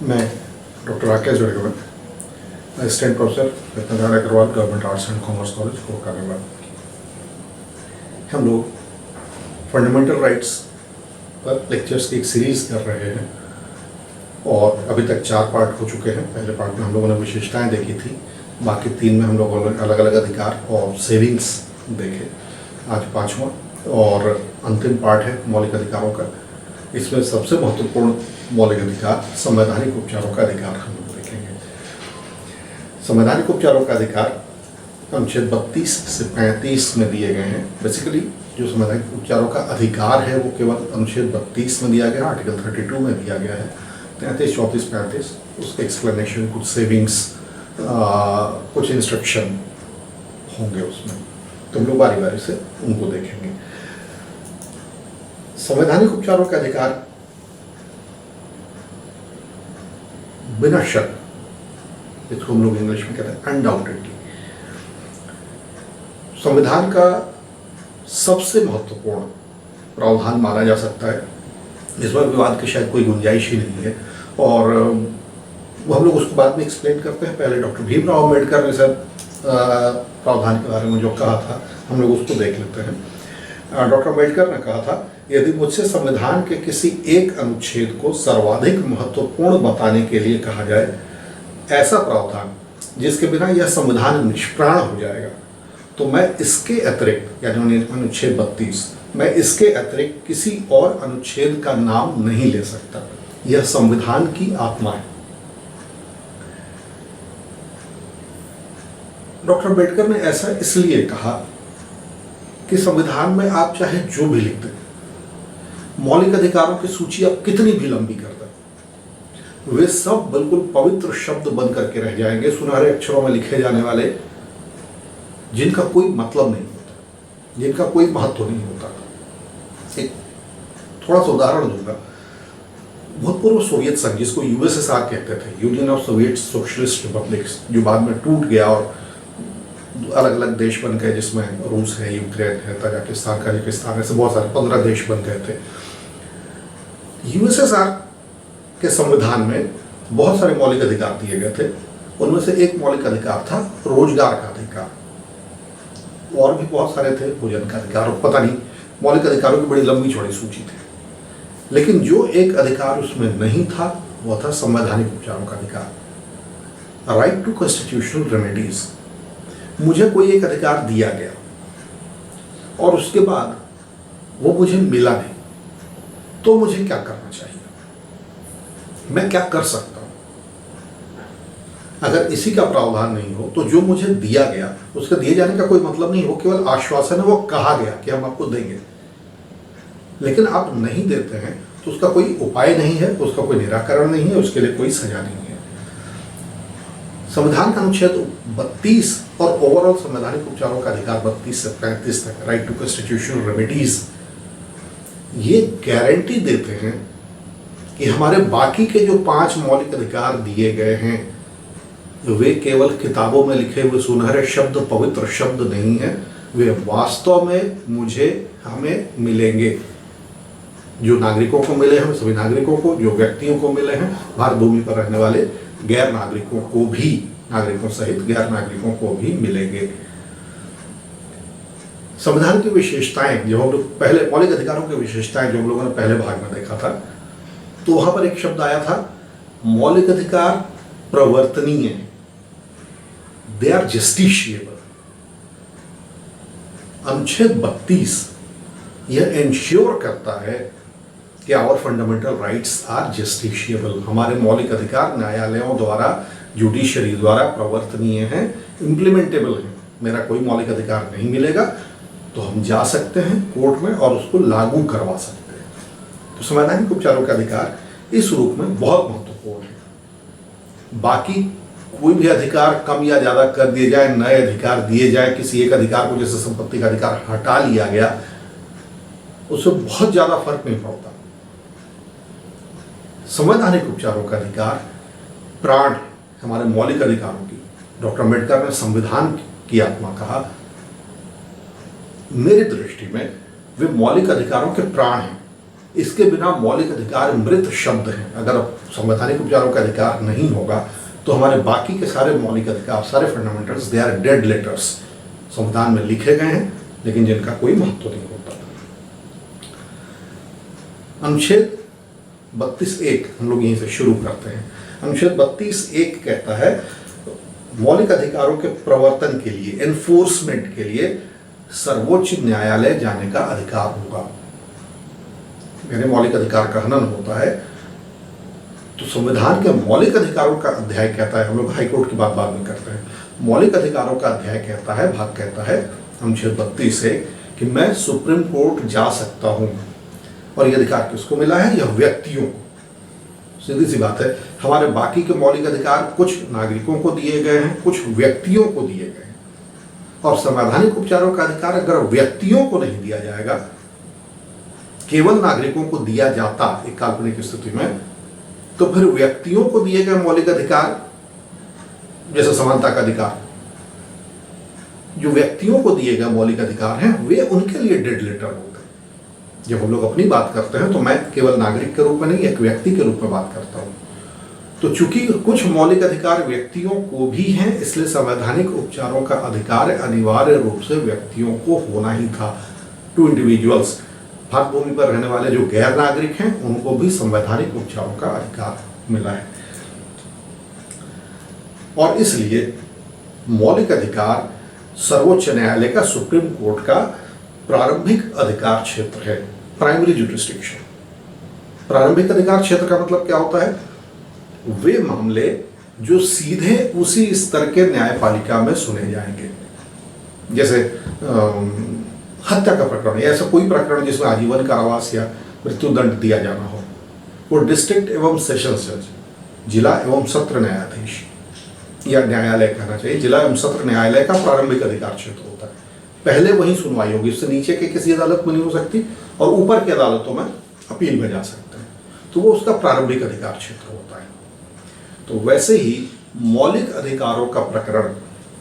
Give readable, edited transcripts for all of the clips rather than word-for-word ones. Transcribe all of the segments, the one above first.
मैं डॉक्टर राकेश जोड़ेगा, assistant professor Ratnarayan Agrawal government arts and commerce college Kolkata. हम लोग फंडामेंटल राइट्स पर लेक्चर्स की एक सीरीज़ कर रहे हैं और अभी तक 4 पार्ट हो चुके हैं। पहले पार्ट में हम लोगों ने विशेषताएं देखी थी, बाकी 3 में हम लोगों ने अलग अलग अधिकार और सेविंग्स देखे। आज 5वां और अंतिम पार्ट है मौलिक अधिकारों का। इसमें सबसे महत्वपूर्ण मौलिक अधिकार संवैधानिक उपचारों का अधिकार हम लोग देखेंगे। संवैधानिक उपचारों का अधिकार अनुच्छेद 32 से 35 में दिए गए हैं। बेसिकली जो संवैधानिक उपचारों का अधिकार है वो केवल अनुच्छेद 32 में दिया गया, आर्टिकल 32 में दिया गया है। 33, 34, 35 उसके एक्सप्लेनेशन, कुछ सेविंग्स, कुछ इंस्ट्रक्शन होंगे उसमें, तो हम लोग बारी बारी से उनको देखेंगे। संवैधानिक उपचारों का अधिकार बिना शक, इसको हम लोग इंग्लिश में कहते हैं अनडाउटेडली, संविधान का सबसे महत्वपूर्ण प्रावधान माना जा सकता है। इसमें विवाद की शायद कोई गुंजाइश ही नहीं है और वो हम लोग उसको बाद में एक्सप्लेन करते हैं। पहले डॉक्टर भीमराव अम्बेडकर ने सर प्रावधान के बारे में जो कहा था हम लोग उसको देख लेते हैं। डॉक्टर अम्बेडकर ने कहा था, यदि मुझसे संविधान के किसी एक अनुच्छेद को सर्वाधिक महत्वपूर्ण बताने के लिए कहा जाए, ऐसा प्रावधान जिसके बिना यह संविधान निष्प्राण हो जाएगा, तो मैं इसके अतिरिक्त, यानी अनुच्छेद 32, मैं इसके अतिरिक्त किसी और अनुच्छेद का नाम नहीं ले सकता। यह संविधान की आत्मा है। डॉक्टर अम्बेडकर ने ऐसा इसलिए कहा कि संविधान में आप चाहे जो भी लिख दें, मौलिक अधिकारों की सूची आप कितनी भी लंबी कर दें, वे सब बिल्कुल पवित्र शब्द बन करके रह जाएंगे, सुनहरे अक्षरों में लिखे जाने वाले, जिनका कोई मतलब नहीं होता, जिनका कोई महत्व नहीं होता। एक थोड़ा सा उदाहरण दूंगा। भूतपूर्व सोवियत संघ, जिसको यूएसएसआर कहते थे, union of Soviet socialist republics, जो बाद में टूट गया और अलग अलग देश बन गए, जिसमें रूस है, यूक्रेन है, तजाकिस्तान, कजाकिस्तान, ऐसे बहुत सारे 15 देश बन गए थे। यूएसएसआर के संविधान में बहुत सारे मौलिक अधिकार दिए गए थे। उनमें से एक मौलिक अधिकार था रोजगार का अधिकार, और भी बहुत सारे थे, भोजन का अधिकार, पता नहीं, मौलिक अधिकारों की बड़ी लंबी चौड़ी सूची थी। लेकिन जो एक अधिकार उसमें नहीं था वो था संवैधानिक उपचारों का अधिकार, राइट टू कॉन्स्टिट्यूशनल रेमेडीज। मुझे कोई एक अधिकार दिया गया और उसके बाद वो मुझे मिला नहीं, तो मुझे क्या करना चाहिए, मैं क्या कर सकता हूं? अगर इसी का प्रावधान नहीं हो तो जो मुझे दिया गया, उसके दिए जाने का कोई मतलब नहीं हो, केवल आश्वासन है, वो कहा गया कि हम आपको देंगे, लेकिन आप नहीं देते हैं तो उसका कोई उपाय नहीं है, उसका कोई निराकरण नहीं है, उसके लिए कोई सजा नहीं है। संविधान का अनुच्छेद 32 और ओवरऑल संवैधानिक उपचारों का अधिकार 32 से 35 तक, राइट टू कॉन्स्टिट्यूशनल रेमेडीज, ये गारंटी देते हैं कि हमारे बाकी के जो 5 मौलिक अधिकार दिए गए हैं, वे केवल किताबों में लिखे हुए सुनहरे शब्द, पवित्र शब्द नहीं है, वे वास्तव में मुझे, हमें मिलेंगे। जो नागरिकों को मिले हैं, सभी नागरिकों को, जो व्यक्तियों को मिले हैं, भारत भूमि पर रहने वाले गैर नागरिकों को भी, नागरिकों सहित गैर नागरिकों को भी मिलेंगे। संविधान की विशेषताएं, जो हम लोग पहले, मौलिक अधिकारों की विशेषताएं जो हम लोगों ने पहले भाग में देखा था, तो वहां पर एक शब्द आया था, मौलिक अधिकार प्रवर्तनीय है, दे आर जस्टिशिएबल। अनुच्छेद 32 यह इंश्योर करता है कि our fundamental rights are justiciable, हमारे मौलिक अधिकार न्यायालयों द्वारा, जुडिशरी द्वारा प्रवर्तनीय हैं, इम्प्लीमेंटेबल हैं। मेरा कोई मौलिक अधिकार नहीं मिलेगा तो हम जा सकते हैं कोर्ट में और उसको लागू करवा सकते हैं। तो संवैधानिक उपचारों का अधिकार इस रूप में बहुत महत्वपूर्ण है। बाकी कोई भी अधिकार कम या ज़्यादा कर दिए जाए, नए अधिकार दिए जाए, किसी एक अधिकार को, जैसे संपत्ति का अधिकार हटा लिया गया, उससे बहुत ज़्यादा फर्क नहीं पड़ता। संवैधानिक उपचारों का अधिकार प्राण हमारे मौलिक अधिकारों की। डॉक्टर अम्बेडकर ने संविधान की आत्मा कहा। मेरी दृष्टि में वे मौलिक अधिकारों के प्राण हैं। इसके बिना मौलिक अधिकार मृत शब्द हैं। अगर संवैधानिक उपचारों का अधिकार नहीं होगा तो हमारे बाकी के सारे मौलिक अधिकार, सारे fundamentals, they are dead letters. संविधान में लिखे गए हैं लेकिन जिनका कोई महत्व नहीं होता। अनुच्छेद 32(1) हम लोग यहीं से शुरू करते हैं। अनुच्छेद 32(1) कहता है मौलिक अधिकारों के प्रवर्तन के लिए, एनफोर्समेंट के लिए सर्वोच्च न्यायालय जाने का अधिकार होगा। यानी मौलिक अधिकार का हनन होता है तो संविधान के मौलिक अधिकारों का अध्याय कहता है, हम लोग हाईकोर्ट की बात बाद में करते हैं, मौलिक अधिकारों का अध्याय कहता है, भाग कहता है अनुच्छेद 32 से कि मैं सुप्रीम कोर्ट जा सकता हूं। और यह अधिकार किसको मिला है? यह व्यक्तियों को। सीधी सी बात है, हमारे बाकी के मौलिक अधिकार कुछ नागरिकों को दिए गए हैं, कुछ व्यक्तियों को दिए गए हैं। और संवैधानिक उपचारों का अधिकार अगर व्यक्तियों को नहीं दिया जाएगा, केवल नागरिकों को दिया जाता एक काल्पनिक स्थिति में, तो फिर व्यक्तियों को दिए गए मौलिक अधिकार जैसे समानता का अधिकार, जो व्यक्तियों को दिए गए मौलिक अधिकार हैं वे उनके लिए डेड लेटर होते हैं। जब हम लोग अपनी बात करते हैं तो मैं केवल नागरिक के रूप में नहीं, एक व्यक्ति के रूप में बात करता हूं। तो चूंकि कुछ मौलिक अधिकार व्यक्तियों को भी हैं, इसलिए संवैधानिक उपचारों का अधिकार अनिवार्य रूप से व्यक्तियों को होना ही था। टू इंडिविजुअल्स, भारत भूमि पर रहने वाले जो गैर नागरिक हैं उनको भी संवैधानिक उपचारों का अधिकार मिला है। और इसलिए मौलिक अधिकार सर्वोच्च न्यायालय का, सुप्रीम कोर्ट का प्रारंभिक अधिकार क्षेत्र है, प्राइमरी जुरिस्डिक्शन। प्रारंभिक अधिकार क्षेत्र का मतलब क्या होता है? वे मामले जो सीधे उसी स्तर के न्यायपालिका में सुने जाएंगे। जैसे हत्या का प्रकरण या ऐसा कोई प्रकरण जिसमें आजीवन कारावास या मृत्युदंड दिया जाना हो, वो डिस्ट्रिक्ट एवं सेशंस जज, जिला एवं सत्र न्यायाधीश या न्यायालय कहना चाहिए, जिला एवं सत्र न्यायालय का प्रारंभिक अधिकार क्षेत्र होता है। पहले वही सुनवाई होगी, उससे नीचे के किसी अदालत में नहीं हो सकती और ऊपर की अदालतों में अपील में जा सकते हैं, तो वो उसका प्रारंभिक अधिकार क्षेत्र होता है। तो वैसे ही मौलिक अधिकारों का प्रकरण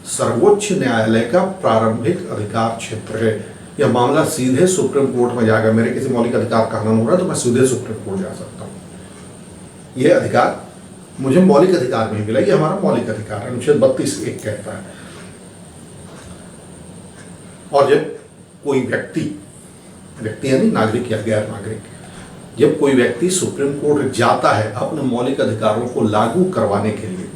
सर्वोच्च न्यायालय का प्रारंभिक अधिकार क्षेत्र है। यह मामला सीधे सुप्रीम कोर्ट में जाएगा। मेरे किसी मौलिक अधिकार का हनन हो रहा है तो मैं सीधे सुप्रीम कोर्ट जा सकता हूँ। यह अधिकार मुझे मौलिक अधिकार नहीं मिला, यह हमारा मौलिक अधिकार है, अनुच्छेद 32(1) कहता है। और जब कोई व्यक्ति यानी नागरिक या गैर नागरिक, जब कोई व्यक्ति सुप्रीम कोर्ट जाता है अपने मौलिक अधिकारों को लागू करवाने के लिए,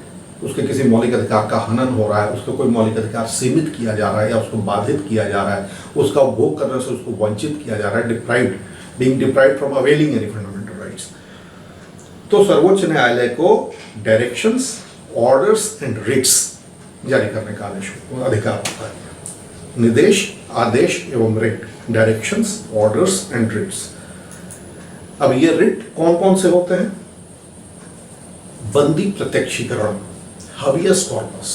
उसके किसी मौलिक अधिकार का हनन हो रहा है, उसको कोई मौलिक अधिकार सीमित किया जा रहा है या उसको बाधित किया जा रहा है, उसका उपभोग करने से उसको वंचित किया जा रहा है, being deprived from availing any fundamental rights, तो सर्वोच्च न्यायालय को डायरेक्शंस, ऑर्डर्स एंड रिट्स जारी करने का अधिकार होता है। निर्देश, आदेश एवं writ, directions, orders and writs. अब ये रिट कौन कौन से होते हैं? बंदी प्रत्यक्षीकरण, habeas corpus.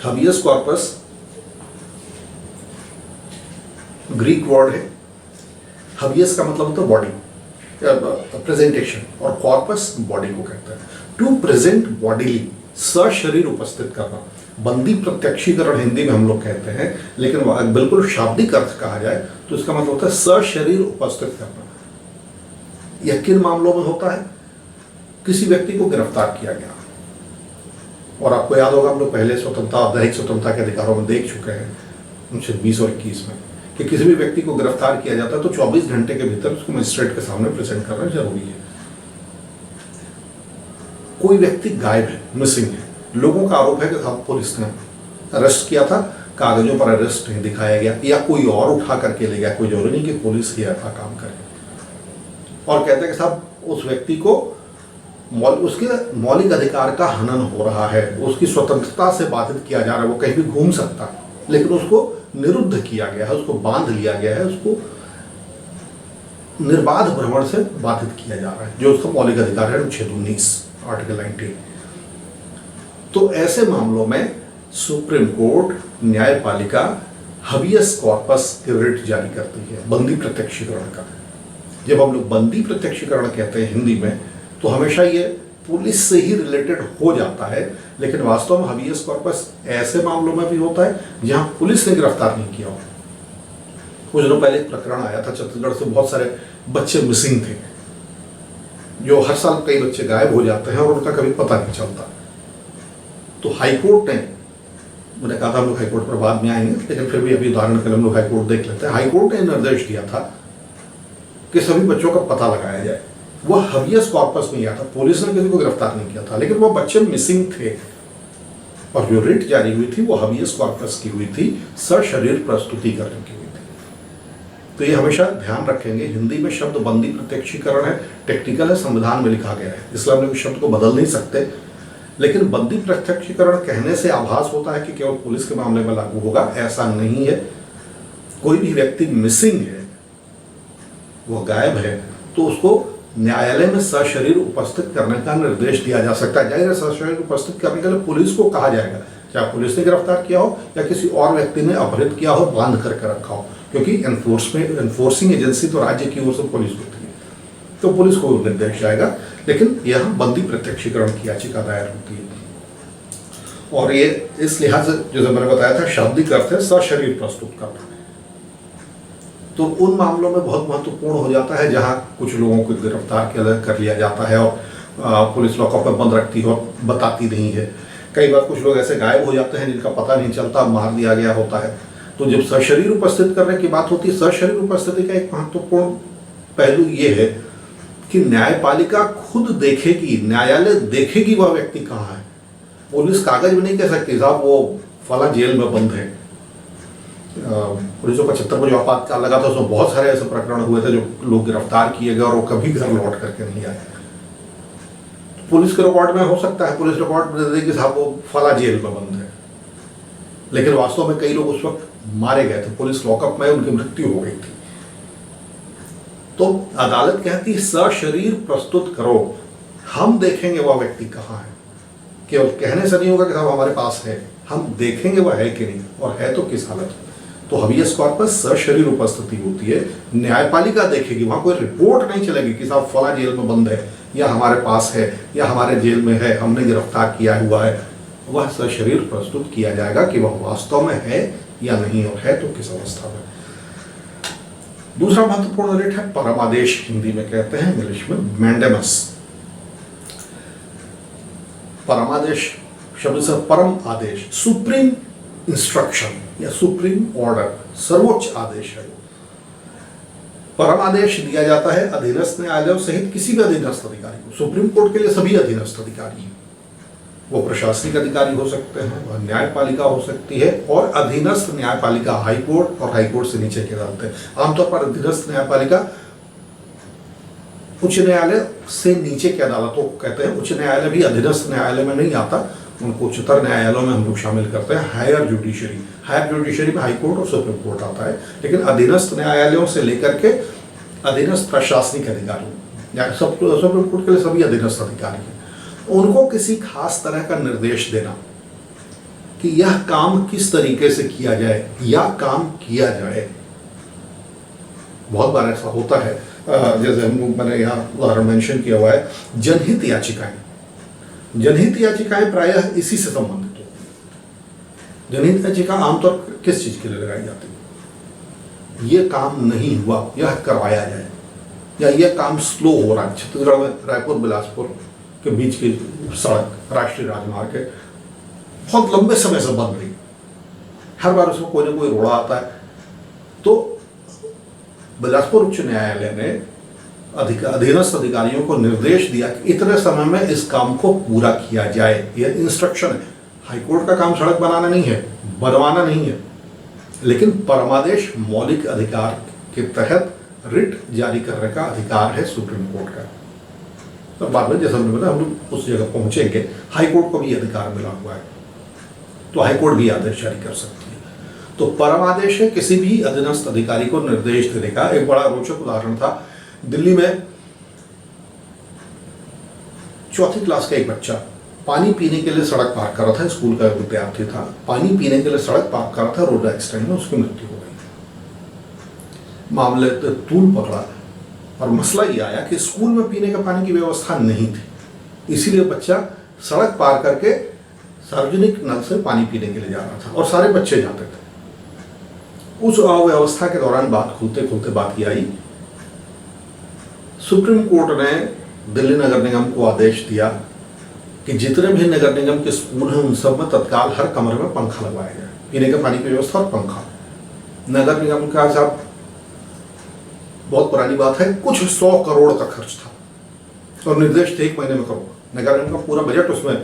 Habeas corpus Greek word है। हबियस का मतलब होता है बॉडी, प्रेजेंटेशन, और कॉर्पस बॉडी को कहता है। टू प्रेजेंट बॉडीली, सशरीर उपस्थित करना। बंदी प्रत्यक्षीकरण हिंदी में हम लोग कहते हैं, लेकिन बिल्कुल शाब्दिक अर्थ कहा जाए तो इसका मतलब होता है सशरीर उपस्थित करना। यह किन मामलों में होता है? किसी व्यक्ति को गिरफ्तार किया गया, और आपको याद होगा हम लोग पहले स्वतंत्रता, दैहिक स्वतंत्रता के अधिकारों में देख चुके हैं अनुच्छेद 20 और 21 में, कि किसी भी व्यक्ति को गिरफ्तार किया जाता है तो 24 घंटे के भीतर उसको मजिस्ट्रेट के सामने प्रेजेंट करना जरूरी है। कोई व्यक्ति गायब है, मिसिंग है, लोगों का आरोप है कि साहब पुलिस ने अरेस्ट किया था, कागजों पर अरेस्ट नहीं दिखाया गया, या कोई और उठा करके ले गया, कोई जरूरी नहीं कि पुलिस ही ऐसा काम करे, और कहते हैं कि साहब उस व्यक्ति को उसके मौलिक अधिकार का हनन हो रहा है, उसकी स्वतंत्रता से बाधित किया जा रहा है, वो कहीं भी घूम सकता है, लेकिन उसको निरुद्ध किया गया है, उसको बांध लिया गया है, उसको निर्बाध भ्रमण से बाधित किया जा रहा है, जो उसका मौलिक अधिकार है अनुच्छेद 19 आर्टिकल 19। तो ऐसे मामलों में सुप्रीम कोर्ट, न्यायपालिका हबियस कॉर्पस की रिट जारी करती है, बंदी प्रत्यक्षीकरण का। जब हम लोग बंदी प्रत्यक्षीकरण कहते हैं हिंदी में, तो हमेशा ये पुलिस से ही रिलेटेड हो जाता है, लेकिन वास्तव में हबियस कॉर्पस ऐसे मामलों में भी होता है जहां पुलिस ने गिरफ्तार नहीं किया हो। कुछ दिनों पहले एक प्रकरण आया था छत्तीसगढ़ से, बहुत सारे बच्चे मिसिंग थे, जो हर साल कई बच्चे गायब हो जाते हैं और उनका कभी पता नहीं चलता। तो हाईकोर्ट ने, मैंने कहा था हम लोग हाईकोर्ट पर बाद में आएंगे, लेकिन फिर भी अभी उदाहरण के लिए हम लोग हाईकोर्ट देख लेते हैं। हाईकोर्ट ने निर्देश दिया था कि सभी बच्चों का पता लगाया जाए। वह हबियस कॉर्पस में आया था, पुलिस ने किसी को गिरफ्तार नहीं किया था, लेकिन वह बच्चे मिसिंग थे और जो रिट जारी हुई थी वो हबियस कॉर्पस की हुई थी, सशरीर प्रस्तुतिकरण की हुई थी। तो ये हमेशा ध्यान रखेंगे, हिंदी में शब्द बंदी प्रत्यक्षीकरण है, टेक्निकल है, संविधान में लिखा गया है, इसलिए हम लोग शब्द को बदल नहीं सकते। लेकिन बंदी प्रत्यक्षीकरण कहने से आभास होता है कि केवल पुलिस के मामले में लागू होगा, ऐसा नहीं है। कोई भी व्यक्ति मिसिंग है, वो गायब है, तो उसको न्यायालय में सशरीर उपस्थित करने का निर्देश दिया जा सकता है। जाहिर है सशरीर उपस्थित करने के लिए पुलिस को कहा जाएगा, चाहे पुलिस ने गिरफ्तार किया हो या किसी और व्यक्ति ने अपहृत किया हो, बांध करके रखा हो, क्योंकि एनफोर्सिंग एजेंसी तो राज्य की ओर से पुलिस होती है, तो पुलिस को निर्देश जाएगा। लेकिन यह बंदी प्रत्यक्षीकरण की याचिका दायर होती है और ये इस लिहाज से, जैसे मैंने बताया था, शाब्दिक अर्थ है सशरीर प्रस्तुत करना। तो उन मामलों में बहुत महत्वपूर्ण हो जाता है जहां कुछ लोगों को गिरफ्तार कर लिया जाता है और पुलिस लॉकअप में बंद रखती है और बताती नहीं है। कई बार कुछ लोग ऐसे गायब हो जाते हैं जिनका पता नहीं चलता, मार दिया गया होता है। तो जब सशरीर उपस्थित करने की बात होती है, सशरीर उपस्थिति का एक महत्वपूर्ण पहलू ये है कि न्यायपालिका खुद देखेगी, न्यायालय देखेगी वह व्यक्ति कहाँ है। पुलिस कागज में नहीं कह सकती साहब वो फला जेल में बंद है। 1975 में जो आपातकाल लगा था उसमें बहुत सारे ऐसे प्रकरण हुए थे जो लोग गिरफ्तार किए गए और वो कभी घर लौट करके नहीं आए। पुलिस के रिकॉर्ड में हो सकता है, पुलिस रिकॉर्ड में दे कि साहब वो फला जेल में बंद है, लेकिन वास्तव में कई लोग उस वक्त मारे गए थे, पुलिस लॉकअप में उनकी मृत्यु हो गई थी। तो अदालत कहती है सशरीर प्रस्तुत करो, हम देखेंगे वह व्यक्ति कहाँ है। केवल कहने से नहीं होगा कि साहब हमारे पास है, हम देखेंगे वह है कि नहीं और है तो किस हालत में। तो हबियस कॉर्पस सशरीर उपस्थिति होती है, न्यायपालिका देखेगी, वहां कोई रिपोर्ट नहीं चलेगी कि साहब फला जेल में बंद है या हमारे पास है या हमारे जेल में है, हमने गिरफ्तार किया हुआ है। वह सशरीर प्रस्तुत किया जाएगा कि वह वास्तव में है या नहीं, और है तो किस अवस्था में। दूसरा महत्वपूर्ण रिट है परमादेश, हिंदी में कहते हैं, इंग्लिश में मैंडेमस। परमादेश शब्द से परम आदेश, सुप्रीम इंस्ट्रक्शन या सुप्रीम ऑर्डर, सर्वोच्च आदेश है। परम आदेश दिया जाता है अधीनस्थ न्यायालयों सहित किसी भी अधीनस्थ अधिकारी को। सुप्रीम कोर्ट के लिए सभी अधीनस्थ अधिकारी हैं, वो प्रशासनिक अधिकारी हो सकते हैं, वह न्यायपालिका हो सकती है, और अधीनस्थ न्यायपालिका हाईकोर्ट और हाईकोर्ट से नीचे की अदालतें। आमतौर पर अधीनस्थ न्यायपालिका उच्च न्यायालय से नीचे की अदालतों को कहते हैं। उच्च न्यायालय भी अधीनस्थ न्यायालय में नहीं आता, उनको उच्चतर न्यायालयों में हम लोग शामिल करते हैं। हायर जुडिशरी, हायर जुडिशरी में हाईकोर्ट और सुप्रीम कोर्ट आता है, लेकिन अधीनस्थ न्यायालयों से लेकर के अधीनस्थ प्रशासनिक अधिकारी या सुप्रीम कोर्ट के लिए सभी अधीनस्थ अधिकारी हैं। उनको किसी खास तरह का निर्देश देना कि यह काम किस तरीके से किया जाए या काम किया जाए। बहुत बार ऐसा होता है, जैसे मैंने यहाँ उदाहरण मेंशन किया हुआ है, जनहित याचिकाएं। जनहित याचिकाएं प्रायः इसी से संबंधित होती हैं। जनहित याचिका आमतौर पर किस चीज के लिए लगाई जाती है? ये काम नहीं हुआ, यह करवाया जाए, या यह काम स्लो हो रहा है। छत्तीसगढ़ में रायपुर बिलासपुर के बीच की सड़क राष्ट्रीय राजमार्ग है, बहुत लंबे समय से बन रही, हर बार उसमें कोई ना कोई रोड़ा आता है। तो बिलासपुर उच्च न्यायालय ने अधीनस्थ अधिकारियों को निर्देश दिया कि इतने समय में इस काम को पूरा किया जाए। यह इंस्ट्रक्शन है। हाईकोर्ट का काम सड़क बनाना नहीं है, बनवाना नहीं है, लेकिन परमादेश मौलिक अधिकार के तहत रिट जारी करने का अधिकार है सुप्रीम कोर्ट का। तो बाद में जैसा हमने बताया, हम लोग उस जगह पहुंचेंगे, हाईकोर्ट को भी अधिकार मिला हुआ है, तो हाईकोर्ट भी आदेश जारी कर सकती है। तो परमादेश है किसी भी अधीनस्थ अधिकारी को निर्देश देने का। एक बड़ा रोचक उदाहरण था, दिल्ली में चौथी क्लास का एक बच्चा पानी पीने के लिए सड़क पार कर रहा था, स्कूल का विद्यार्थी था, पानी पीने के लिए सड़क पार कर रहा था, रोड एक्सीडेंट में उसकी मृत्यु हो गई। मामले तूल पकड़ा और मसला ये आया कि स्कूल में पीने का पानी की व्यवस्था नहीं थी, इसीलिए बच्चा सड़क पार करके सार्वजनिक नल से पानी पीने के लिए जा रहा था और सारे बच्चे जाते थे। उस अव्यवस्था के दौरान बात खुलते खुलते बात ये आई सुप्रीम कोर्ट ने दिल्ली नगर निगम को आदेश दिया कि जितने भी नगर निगम के स्कूल हैं उन सब में तत्काल हर कमरे में पंखा लगवाया जाए, पीने के पानी की व्यवस्था और पंखा। नगर निगम का साहब बहुत पुरानी बात है, कुछ 100 करोड़ का खर्च था और निर्देश थे 1 महीने में करो। नगर निगम का पूरा बजट उसमें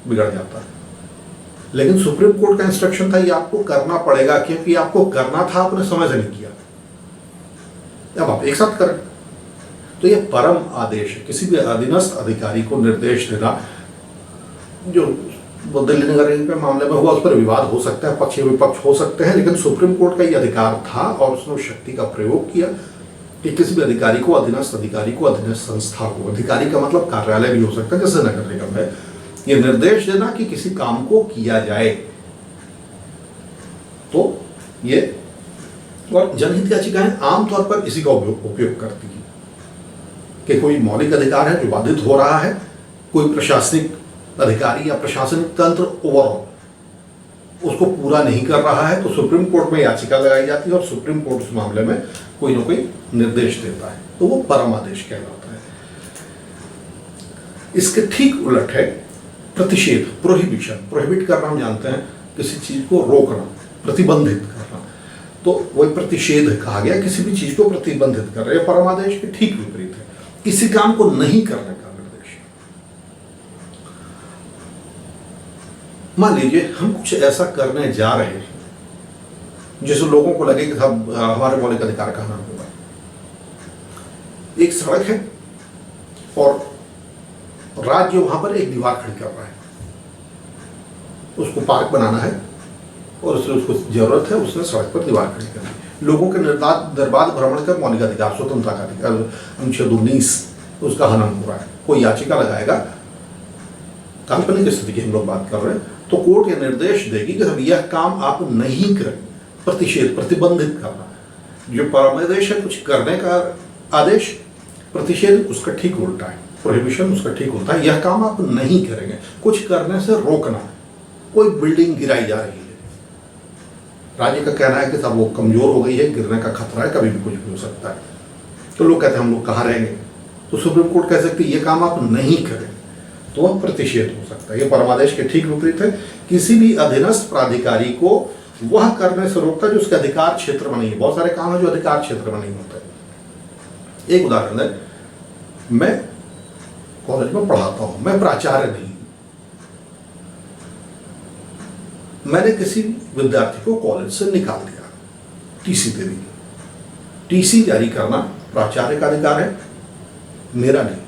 बिगड़ जाता है। लेकिन सुप्रीम कोर्ट का इंस्ट्रक्शन था ये आपको करना पड़ेगा, क्योंकि आपको करना था, आपने समय से नहीं किया, अब आप एक साथ करें। तो ये परम आदेश है, किसी भी अधीनस्थ अधिकारी को निर्देश देना। जो दिल्ली नगर निगम के मामले में हुआ उस पर विवाद हो सकता है, पक्ष विपक्ष हो सकते हैं, लेकिन सुप्रीम कोर्ट का ये अधिकार था और उसने उस शक्ति का प्रयोग किया कि किसी भी अधिकारी को, अधीनस्थ अधिकारी को, अधीनस्थ संस्था को, अधिकारी का मतलब कार्यालय भी हो सकता है जैसे नगर निगम है, ये निर्देश देना कि किसी काम को किया जाए। तो ये और जनहित याचिकाएं आमतौर पर इसी का उपयोग करती है कि कोई मौलिक अधिकार है जो बाधित हो रहा है, कोई प्रशासनिक अधिकारी या प्रशासनिक तंत्र ओवरऑल उसको पूरा नहीं कर रहा है, तो सुप्रीम कोर्ट में याचिका लगाई जाती है और सुप्रीम कोर्ट उस मामले में कोई ना कोई निर्देश देता है, तो वो परम आदेश कहलाता है। इसके ठीक उलट है प्रतिषेध, प्रोहिबिशन। प्रोहिबिट करना हम जानते हैं किसी चीज को रोकना, प्रतिबंधित करना, तो वही प्रतिषेध कहा गया, किसी भी चीज को प्रतिबंधित कर रहे। परमादेश के ठीक विपरीत है, किसी काम को नहीं करने का निर्देश। मान लीजिए हम कुछ ऐसा करने जा रहे हैं जिससे लोगों को लगे कि सब हमारे मौलिक अधिकार का हनन होगा। एक सड़क है और राज्य वहां पर एक दीवार खड़ी कर रहा है, उसको पार्क बनाना है और उसको जरूरत है, उसने सड़क पर दीवार खड़ी कर दी। लोगों के निर्बाध भ्रमण का मौलिक अधिकार, स्वतंत्रता का अधिकार, अनुच्छेद 19 उसका हनन हो रहा है। कोई याचिका लगाएगा, काल्पनिक स्थिति की हम लोग बात कर रहे हैं, तो कोर्ट ये निर्देश देगी कि अब यह काम आप नहीं करें। प्रतिषेध, प्रतिबंधित करना, जो परमादेश है कुछ करने का आदेश, प्रतिषेध उसका ठीक उल्टा है, प्रोहिबिशन उसका ठीक उल्टा है। यह काम आप नहीं करेंगे, कुछ करने से रोकना। कोई बिल्डिंग गिराई जा रही है, राज्य का कहना है कि सब वो कमजोर हो गई है, गिरने का खतरा है, कभी भी कुछ भी हो सकता है, तो लोग कहते हैं हम लोग कहाँ रहेंगे, तो सुप्रीम कोर्ट कह सकती है ये काम आप नहीं करें, तो वह प्रतिषेध हो सकता है। ये परमादेश के ठीक विपरीत है। किसी भी अधीनस्थ प्राधिकारी को वह करने से रोकता है जो उसके अधिकार क्षेत्र में नहीं है। बहुत सारे काम है जो अधिकार क्षेत्र में नहीं होते। एक उदाहरण है, मैं कॉलेज में पढ़ाता हूं, मैं प्राचार्य नहीं, मैंने किसी विद्यार्थी को कॉलेज से निकाल दिया, टीसी दे दी। टीसी जारी करना प्राचार्य का अधिकार है, मेरा नहीं।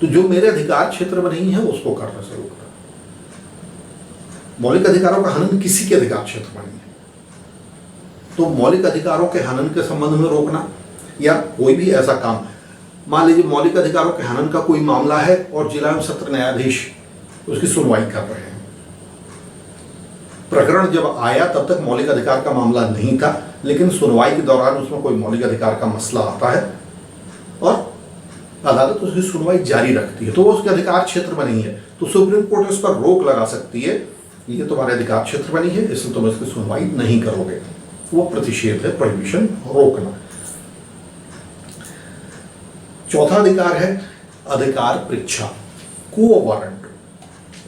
तो जो मेरे अधिकार क्षेत्र में नहीं है उसको करने से रोकना। मौलिक अधिकारों का हनन किसी के अधिकार क्षेत्र में नहीं है, तो मौलिक अधिकारों के हनन के संबंध में रोकना, या कोई भी ऐसा काम, मान लीजिए मौलिक अधिकारों के हनन का कोई मामला है और जिला एवं सत्र न्यायाधीश उसकी सुनवाई कर रहे हैं। प्रकरण जब आया तब तक मौलिक अधिकार का मामला नहीं था, लेकिन सुनवाई के दौरान उसमें कोई मौलिक अधिकार का मसला आता है और अदालत उसकी सुनवाई जारी रखती है, तो वो उसके अधिकार क्षेत्र में नहीं है, तो सुप्रीम कोर्ट उस पर रोक लगा सकती है, ये तुम्हारे अधिकार क्षेत्र में नहीं है, इसलिए तुम इसकी सुनवाई नहीं करोगे। वो प्रतिषेध है, प्रोहिबिशन, रोकना। चौथा अधिकार है अधिकार परीक्षा, को वारंटो।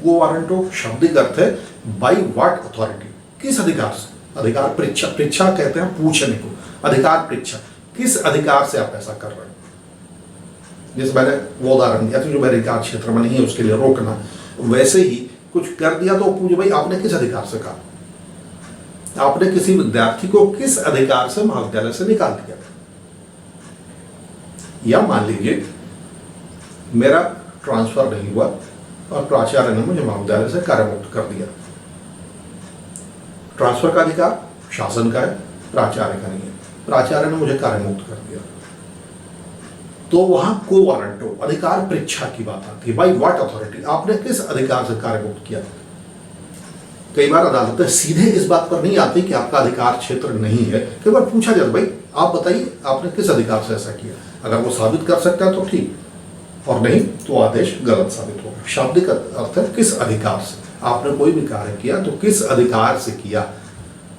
को वारंटो शाब्दिक अर्थ है बाई व्हाट अथॉरिटी, किस अधिकार से। अधिकार परीक्षा, परीक्षा कहते हैं पूछने को, अधिकार परीक्षा, किस अधिकार से आप ऐसा कर रहे हैं। जैसे मैंने वो उदाहरण दिया था जो मेरे अधिकार क्षेत्र में नहीं है उसके लिए रोकना, वैसे ही कुछ कर दिया तो पूछ भाई आपने किस अधिकार से कहा, आपने किसी विद्यार्थी को किस अधिकार से महाविद्यालय से निकाल दिया। या मान लीजिए मेरा ट्रांसफर नहीं हुआ और प्राचार्य ने मुझे महाविद्यालय से कार्यमुक्त कर दिया। ट्रांसफर का अधिकार शासन का है, प्राचार्य का नहीं है। प्राचार्य ने मुझे कार्यमुक्त कर दिया, तो वहां को वारंटो, अधिकार परीक्षा की बात आती है। बाई व्हाट अथॉरिटी, आपने किस अधिकार से कार्यमुक्त किया। कई बार अदालतें सीधे इस बात पर नहीं आती कि आपका अधिकार क्षेत्र नहीं है, कई बार पूछा जाता भाई आप बताइए आपने किस अधिकार से ऐसा किया। अगर वो साबित कर सकता है तो ठीक, और नहीं तो आदेश गलत साबित होगा। शाब्दिक अर्थ है किस अधिकार से, आपने कोई भी कार्य किया तो किस अधिकार से किया।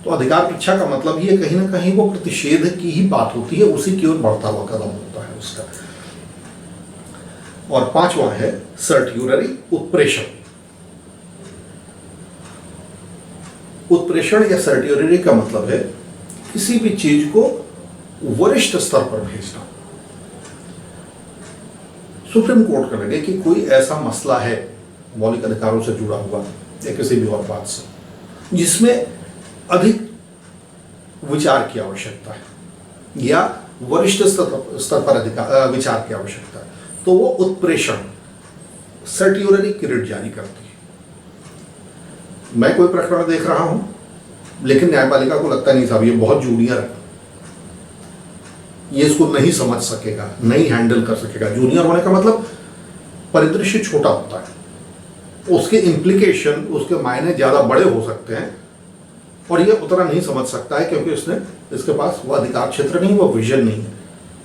तो अधिकार परीक्षा का मतलब ही कहीं ना कहीं वो प्रतिषेध की ही बात होती है, उसी की ओर बढ़ता हुआ कदम होता है। उसका। और पांचवा है सर्ट्यूररी उत्प्रेषण। उत्प्रेषण या सर्ट्यूररी का मतलब है किसी भी चीज को वरिष्ठ स्तर पर भेजना। सुप्रीम कोर्ट का लगे कि कोई ऐसा मसला है मौलिक अधिकारों से जुड़ा हुआ या किसी भी और बात से जिसमें अधिक विचार की आवश्यकता है या वरिष्ठ स्तर पर विचार की आवश्यकता है, तो वो उत्प्रेषण सर्ट्यूररी की रिट जारी करती है। मैं कोई प्रकरण देख रहा हूं लेकिन न्यायपालिका को लगता नहीं साहब ये बहुत जूनियर है, ये इसको नहीं समझ सकेगा, नहीं हैंडल कर सकेगा। जूनियर होने का मतलब परिदृश्य छोटा होता है, उसके इम्प्लीकेशन, उसके मायने ज्यादा बड़े हो सकते हैं और ये उतना नहीं समझ सकता है क्योंकि इसके पास वो अधिकार क्षेत्र नहीं, वो विजन नहीं है।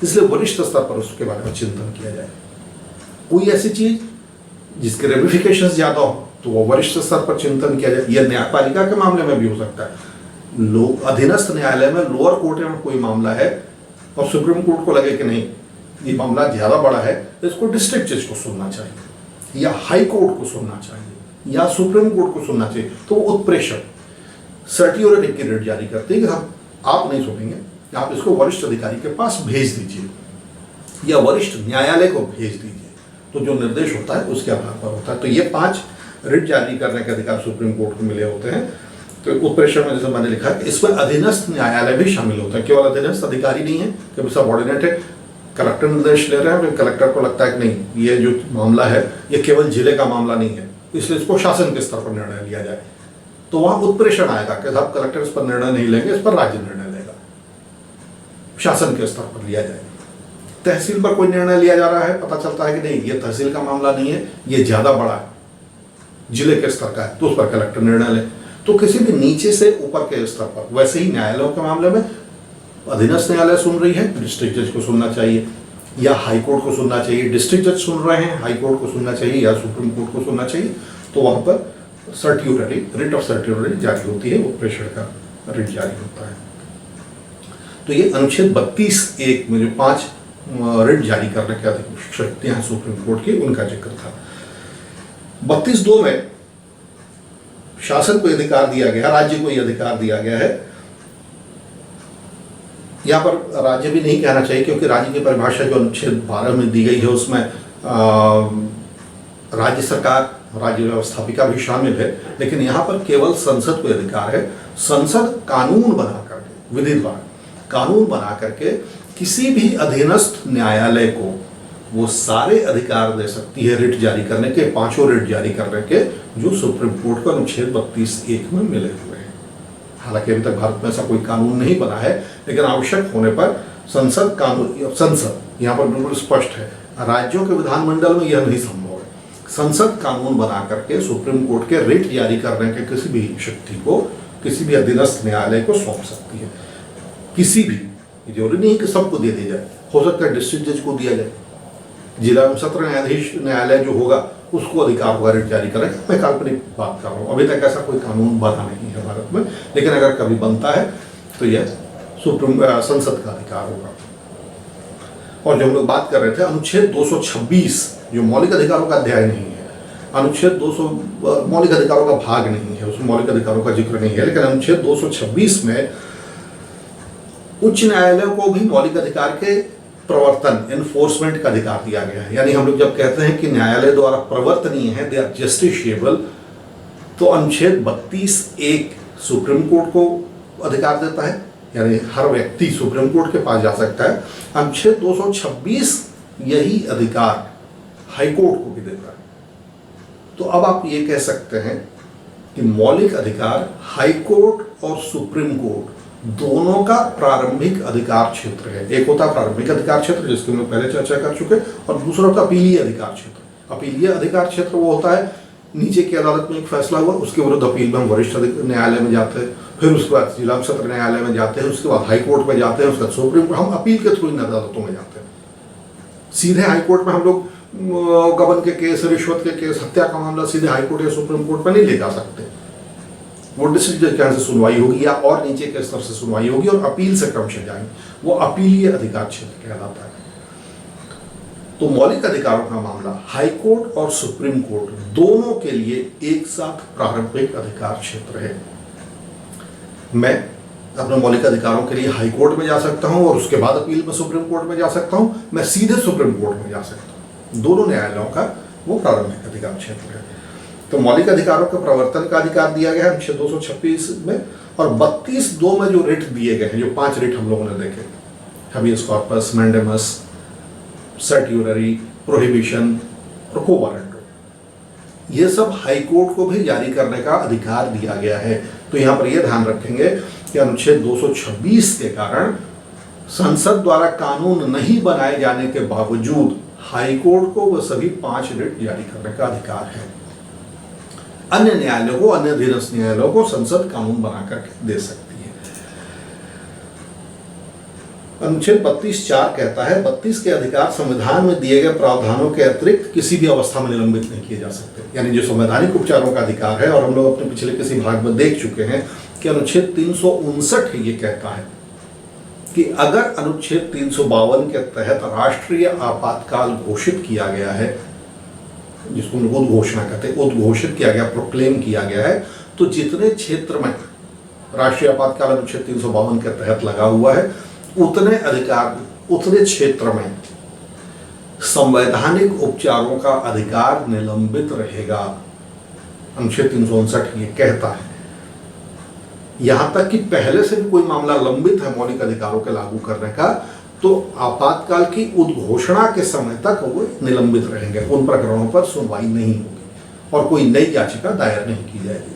इसलिए वरिष्ठ स्तर पर उसके बारे में चिंतन किया जाए। कोई ऐसी चीज जिसके रेमिफिकेशंस ज्यादा हो तो वो वरिष्ठ स्तर पर चिंतन किया जाए। यह न्यायपालिका के मामले में भी हो सकता है। अधीनस्थ न्यायालय में लोअर कोर्ट में कोई मामला है और सुप्रीम कोर्ट को लगे कि नहीं ये मामला ज्यादा बड़ा है, इसको डिस्ट्रिक्ट जज को सुनना चाहिए या हाई कोर्ट को सुनना चाहिए या सुप्रीम कोर्ट को सुनना चाहिए, तो वो उत्प्रेषण सर्ट्यूररी की रिट जारी करते हैं कि आप नहीं सुनेंगे, आप इसको वरिष्ठ अधिकारी के पास भेज दीजिए या वरिष्ठ न्यायालय को भेज दीजिए। तो जो निर्देश होता है उसके आधार पर होता है। तो ये 5 रिट जारी करने के अधिकार सुप्रीम कोर्ट को मिले होते हैं। तो उत्प्रेषण में जैसे मैंने लिखा है इसमें अधीनस्थ न्यायालय भी शामिल होता है, केवल अधीनस्थ अधिकारी नहीं है कि सबऑर्डिनेट है। कलेक्टर निर्देश ले रहे हैं, फिर कलेक्टर को लगता है कि नहीं ये जो मामला है ये केवल जिले का मामला नहीं है, इसलिए इसको शासन के स्तर पर निर्णय लिया जाए। तो वहां उत्प्रेषण आएगा कि साहब कलेक्टर इस पर निर्णय नहीं लेंगे, इस पर राज्य निर्णय लेगा, शासन के स्तर पर लिया जाए। तहसील पर कोई निर्णय लिया जा रहा है, पता चलता है कि नहीं ये तहसील का मामला नहीं है, ये ज्यादा बड़ा है, जिले के स्तर का है, तो उस पर कलेक्टर निर्णय ले। तो किसी भी नीचे से ऊपर के स्तर पर, वैसे ही न्यायालयों के मामले में अधीनस्थ न्यायालय सुन रही है, डिस्ट्रिक्ट जज को सुनना चाहिए या हाई कोर्ट को सुनना चाहिए। डिस्ट्रिक्ट जज सुन रहे हैं, हाई कोर्ट को सुनना चाहिए या सुप्रीम कोर्ट को सुनना चाहिए। तो वहां पर सर्ट्यूररी रिट ऑफ सर्ट्यूररी जारी होती है, उत्प्रेषण का रिट जारी होता है। तो ये अनुच्छेद 32(1) में जो 5 रिट जारी करने की अधिक शक्तियां सुप्रीम कोर्ट की, उनका जिक्र था। 32(2) में शासन को अधिकार दिया गया, राज्य को यह अधिकार दिया गया है। यहां पर राज्य भी नहीं कहना चाहिए क्योंकि राज्य की परिभाषा जो अनुच्छेद 12 में दी गई है उसमें राज्य सरकार, राज्य व्यवस्थापिका भी शामिल है, लेकिन यहाँ पर केवल संसद को अधिकार है। संसद कानून बना करके, विधि द्वारा कानून बना करके किसी भी अधीनस्थ न्यायालय को वो सारे अधिकार दे सकती है रिट जारी करने के, 5 रिट जारी करने के, जो सुप्रीम कोर्ट को अनुच्छेद 32(1) में मिले हुए हैं। हालांकि अभी तक भारत में ऐसा कोई कानून नहीं बना है, लेकिन आवश्यक होने पर संसद यहाँ पर बिल्कुल स्पष्ट है, राज्यों के विधानमंडल में यह नहीं संभव है। संसद कानून बना करके सुप्रीम कोर्ट के रिट जारी करने के किसी भी शक्ति को किसी भी अधीनस्थ न्यायालय को सौंप सकती है। किसी भी, जरूरी नहीं कि सबको दे दी जाए, हो सकता है डिस्ट्रिक्ट जज को दिया जाए, जिला एवं सत्र न्यायाधीश न्यायालय जो होगा उसको अधिकार होगा रिट जारी करने का। मैं काल्पनिक बात कर रहा हूँ, अभी तक ऐसा कोई कानून बना नहीं है भारत में, लेकिन अगर कभी बनता है तो यह संसद का अधिकार होगा। और जो हम लोग बात कर रहे थे अनुच्छेद 226 जो मौलिक अधिकारों का अध्याय नहीं है, अनुच्छेद 200 मौलिक अधिकारों का भाग नहीं है, उसमें मौलिक अधिकारों का जिक्र नहीं है, लेकिन अनुच्छेद 226 में उच्च न्यायालयों को भी मौलिक अधिकार के प्रवर्तन, एनफोर्समेंट का अधिकार दिया गया है। यानी हम लोग जब कहते हैं कि न्यायालय द्वारा प्रवर्तनीय है, दे आर जस्टिशिएबल, तो अनुच्छेद 32(1) सुप्रीम कोर्ट को अधिकार देता है, यानी हर व्यक्ति सुप्रीम कोर्ट के पास जा सकता है। अनुच्छेद 226 यही अधिकार हाई कोर्ट को भी देता है। तो अब आप ये कह सकते हैं कि मौलिक अधिकार हाई कोर्ट और सुप्रीम कोर्ट दोनों का प्रारंभिक अधिकार क्षेत्र है। एक होता है प्रारंभिक अधिकार क्षेत्र जिसकी हम लोग पहले चर्चा कर चुके, और दूसरा होता है अपीलीय अधिकार क्षेत्र। अपीलीय अधिकार क्षेत्र वो होता है नीचे की अदालत में एक फैसला हुआ, उसके विरुद्ध अपील में हम वरिष्ठ न्यायालय में जाते हैं, फिर उसके बाद जिला सत्र न्यायालय में जाते हैं, उसके बाद हाई कोर्ट में जाते हैं, उसके बाद सुप्रीम कोर्ट, हम अपील के थ्रू इन अदालतों में जाते हैं। सीधे हाई कोर्ट में हम लोग गबन के केस, रिश्वत के केस, हत्या का मामला सीधे हाई कोर्ट या सुप्रीम कोर्ट में नहीं ले जा सकते। वो डिस्ट्रिक्ट जज के यहाँ से सुनवाई होगी या और नीचे के स्तर से सुनवाई होगी और अपील से क्रमशः जाएंगे, वो अपीलीय अधिकार क्षेत्र कहलाता है। तो मौलिक अधिकारों का मामला हाई कोर्ट और सुप्रीम कोर्ट दोनों के लिए एक साथ प्रारंभिक अधिकार क्षेत्र है। मैं अपने मौलिक अधिकारों के लिए हाई कोर्ट में जा सकता हूं और उसके बाद अपील में सुप्रीम कोर्ट में जा सकता हूं, मैं सीधे सुप्रीम कोर्ट में जा सकता हूं। दोनों न्यायालयों का वो प्रारंभिक अधिकार क्षेत्र है। तो मौलिक अधिकारों के प्रवर्तन का अधिकार दिया गया है अनुच्छेद 226 में, और 32(2) में जो रिट दिए गए हैं, जो 5 रिट हम लोगों ने देखे, हबियस कॉर्पस, मैंडेमस, सर्ट्यूररी, प्रोहिबिशन और को वारंट, ये सब हाई कोर्ट को भी जारी करने का अधिकार दिया गया है। तो यहाँ पर यह ध्यान रखेंगे कि अनुच्छेद 226 के कारण संसद द्वारा कानून नहीं बनाए जाने के बावजूद हाई कोर्ट को वह सभी 5 रिट जारी करने का अधिकार है। अन्य न्यायालयों को, अन्य अधीनस्थ न्यायालयों को संसद कानून बना करके दे सकती है। अनुच्छेद 32(4) कहता है 32 के अधिकार संविधान में दिए गए प्रावधानों के अतिरिक्त किसी भी अवस्था में निलंबित नहीं किए जा सकते। यानी जो संवैधानिक उपचारों का अधिकार है, और हम लोग अपने पिछले किसी भाग में देख चुके हैं कि अनुच्छेद 359 ये कहता है कि अगर अनुच्छेद 352 के तहत राष्ट्रीय आपातकाल घोषित किया गया है, जिसको हम उद्घोषणा कहते हैं, उद्घोषित किया गया, प्रोक्लेम किया गया है, तो जितने क्षेत्र में राष्ट्रीय आपातकाल अनुच्छेद 352 के तहत लगा हुआ है, उतने अधिकार, उतने क्षेत्र में संवैधानिक उपचारों का अधिकार निलंबित रहेगा। अनुच्छेद 359 ये कहता है। यहां तक कि पहले से भी कोई मामला लंबित है मौलिक अधिकारों के लागू करने का, तो आपातकाल की उद्घोषणा के समय तक वो निलंबित रहेंगे। उन प्रकरणों पर सुनवाई नहीं होगी और कोई नई याचिका दायर नहीं की जाएगी।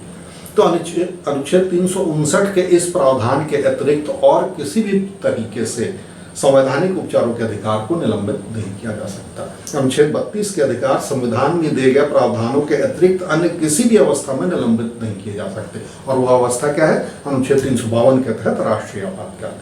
तो अनुच्छेद 359 के इस प्रावधान के अतिरिक्त और किसी भी तरीके से संवैधानिक उपचारों के अधिकार को निलंबित नहीं किया जा सकता। अनुच्छेद 32 के अधिकार संविधान में दिए गए प्रावधानों के अतिरिक्त अन्य किसी भी अवस्था में निलंबित नहीं किए जा सकते। और वह अवस्था क्या है? अनुच्छेद 352 के तहत राष्ट्रीय आपातकाल।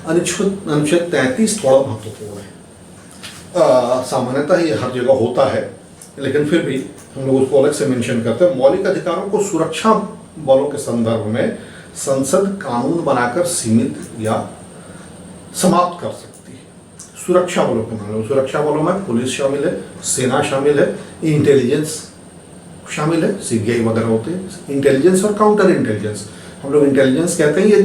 अनुच्छेद 33 थोड़ा महत्वपूर्ण है। सामान्यतः ये हर जगह होता है, लेकिन फिर भी हम लोग उसको अलग से मेंशन करते हैं। मौलिक अधिकारों को सुरक्षा बलों के संदर्भ में संसद कानून बनाकर सीमित या समाप्त कर सकती है। सुरक्षा बलों के मामले में, सुरक्षा बलों में पुलिस शामिल है, सेना शामिल है, इंटेलिजेंस शामिल है, सीबीआई वगैरह होते हैं, इंटेलिजेंस और काउंटर इंटेलिजेंस। हम लोग इंटेलिजेंस कहते हैं, ये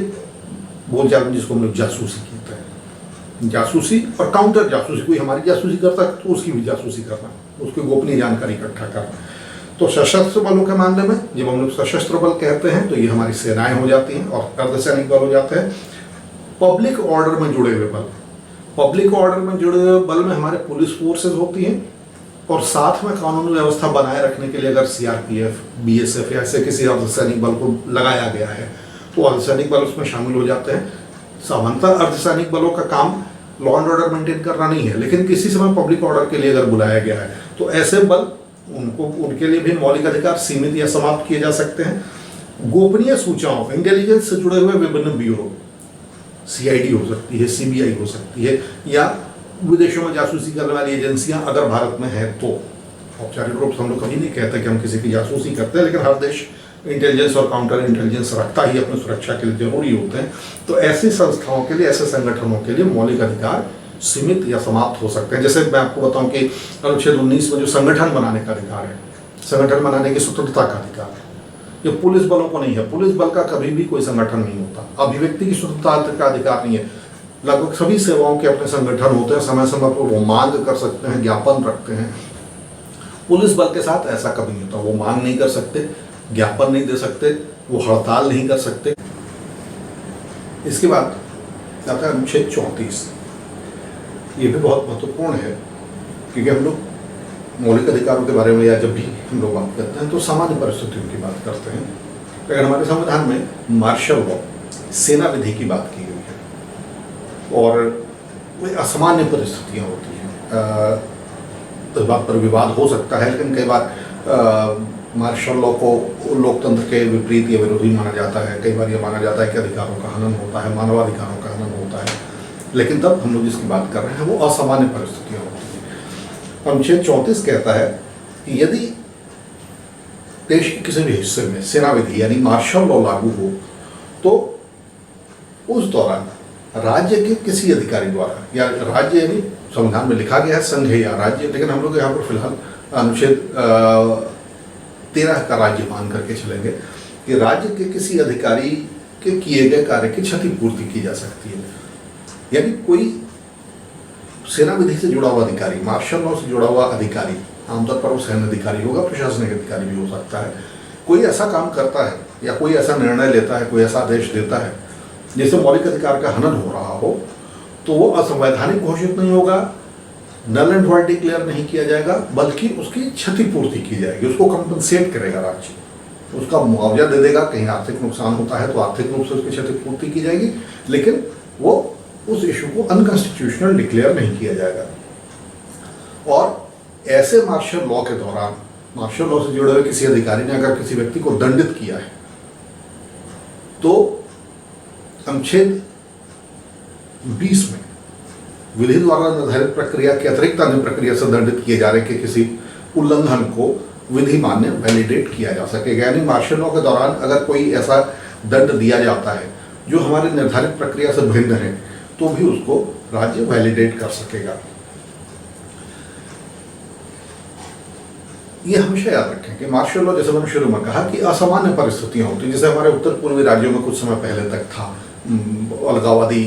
बोलचाल में जिसको हम लोग जासूसी कहते हैं। जासूसी और काउंटर जासूसी, कोई हमारी जासूसी करता है तो उसकी भी जासूसी करना, उसकी गोपनीय जानकारी इकट्ठा करना। तो सशस्त्र बलों के मामले में जब हम लोग सशस्त्र बल कहते हैं तो ये हमारी सेनाएं हो जाती हैं और अर्धसैनिक बल हो जाते हैं। पब्लिक ऑर्डर में जुड़े हुए बल, पब्लिक ऑर्डर में जुड़े हुए बल में हमारे पुलिस फोर्सेज होती हैं, और साथ में कानून व्यवस्था बनाए रखने के लिए अगर सीआरपीएफ, बीएसएफ या ऐसे किसी अर्धसैनिक बल को लगाया गया है तो अर्धसैनिक बल उसमें शामिल हो जाते हैं। सामान्यतः अर्धसैनिक बलों का काम लॉ एंड ऑर्डर मेंटेन करना नहीं है, लेकिन किसी समय पब्लिक ऑर्डर के लिए अगर बुलाया गया है तो ऐसे बल, उनके लिए भी मौलिक अधिकार सीमित या समाप्त किए जा सकते हैं। गोपनीय सूचनाओं, इंटेलिजेंस से जुड़े हुए विभिन्न ब्यूरो, सीआईडी हो सकती है, सीबीआई हो सकती है, या विदेशों में जासूसी करने वाली एजेंसियां अगर भारत में है तो। औपचारिक रूप से हम लोग कभी नहीं कहते कि हम किसी की जासूसी करते हैं, लेकिन हर देश इंटेलिजेंस और काउंटर इंटेलिजेंस रखता ही अपनी सुरक्षा के लिए जरूरी होते हैं। तो ऐसी संस्थाओं के लिए, ऐसे संगठनों के लिए मौलिक अधिकार सीमित या समाप्त हो सकते हैं। जैसे मैं आपको बताऊं कि अनुच्छेद 19 में जो संगठन बनाने का अधिकार है, संगठन बनाने की स्वतंत्रता का अधिकार है, ये पुलिस बलों को नहीं है। पुलिस बल का कभी भी कोई संगठन नहीं होता। अभिव्यक्ति की स्वतंत्रता का अधिकार नहीं है। लगभग सभी सेवाओं के अपने संगठन होते हैं, समय समय पर वो मांग कर सकते हैं, ज्ञापन रखते हैं। पुलिस बल के साथ ऐसा कभी नहीं होता। वो मांग नहीं कर सकते, ज्ञापन नहीं दे सकते, वो हड़ताल नहीं कर सकते। इसके बाद आता है अनुच्छेद 34। ये भी बहुत महत्वपूर्ण है, क्योंकि हम लोग मौलिक अधिकारों के बारे में या जब भी हम लोग बात करते हैं तो सामान्य परिस्थितियों की बात करते हैं। अगर हमारे संविधान में मार्शल लॉ, सेना विधि की बात की गई है और असामान्य परिस्थितियाँ होती हैं, इस बात पर विवाद हो सकता है, लेकिन कई बार मार्शल लॉ को लोकतंत्र के विपरीत या विरोधी माना जाता है। कई बार ये माना जाता है कि अधिकारों का हनन होता है, मानवाधिकारों का हनन होता है, लेकिन तब हम लोग जिसकी बात कर रहे हैं वो असामान्य परिस्थितियाँ होती हैं। अनुच्छेद 34 कहता है कि यदि देश के किसी भी हिस्से में सेना विधि यानी मार्शल लॉ लागू हो तो उस दौरान राज्य के किसी अधिकारी द्वारा, या राज्य यानी संविधान में लिखा गया है संघ या राज्य, लेकिन हम लोग यहाँ पर फिलहाल अनुच्छेद 13 का राज्य मान करके चलेंगे कि राज्य के किसी अधिकारी के किए गए कार्य की क्षतिपूर्ति की जा सकती है। यानी कोई सेना विधि से जुड़ा हुआ अधिकारी, मार्शल लॉ से जुड़ा हुआ अधिकारी, आमतौर पर वो सैन्य अधिकारी होगा, प्रशासनिक अधिकारी भी हो सकता है, कोई ऐसा काम करता है या कोई ऐसा निर्णय लेता है, कोई ऐसा आदेश देता है जिससे मौलिक अधिकार का हनन हो रहा हो, तो वो असंवैधानिक घोषित नहीं होगा, नल एंड वॉइड डिक्लेयर नहीं किया जाएगा, बल्कि उसकी क्षतिपूर्ति की जाएगी, उसको कंपनसेट करेगा राज्य, उसका मुआवजा दे देगा। कहीं आर्थिक नुकसान होता है तो आर्थिक रूप से उसकी क्षतिपूर्ति की जाएगी, लेकिन वो उस इशू को अनकॉन्स्टिट्यूशनल डिक्लेयर नहीं किया जाएगा। और ऐसे मार्शल लॉ के दौरान, मार्शल लॉ से जुड़े हुए किसी अधिकारी ने अगर किसी व्यक्ति को दंडित किया है तो अनुच्छेद 20 में विधि द्वारा निर्धारित प्रक्रिया के अतिरिक्त अन्य प्रक्रिया से दंडित किए जा रहे कि किसी उल्लंघन को विधि मान्य वैलिडेट किया जा सकेगा। यानी मार्शल लॉ के दौरान अगर कोई ऐसा दंड दिया जाता है जो हमारी निर्धारित प्रक्रिया से भिन्न है तो भी उसको राज्य वैलिडेट कर सकेगा। ये हमेशा याद रखें कि मार्शल लॉ, जैसे मैंने शुरू में कहा, कि असामान्य परिस्थितियां होती, जैसे हमारे उत्तर पूर्वी राज्यों में कुछ समय पहले तक था, अलगाववादी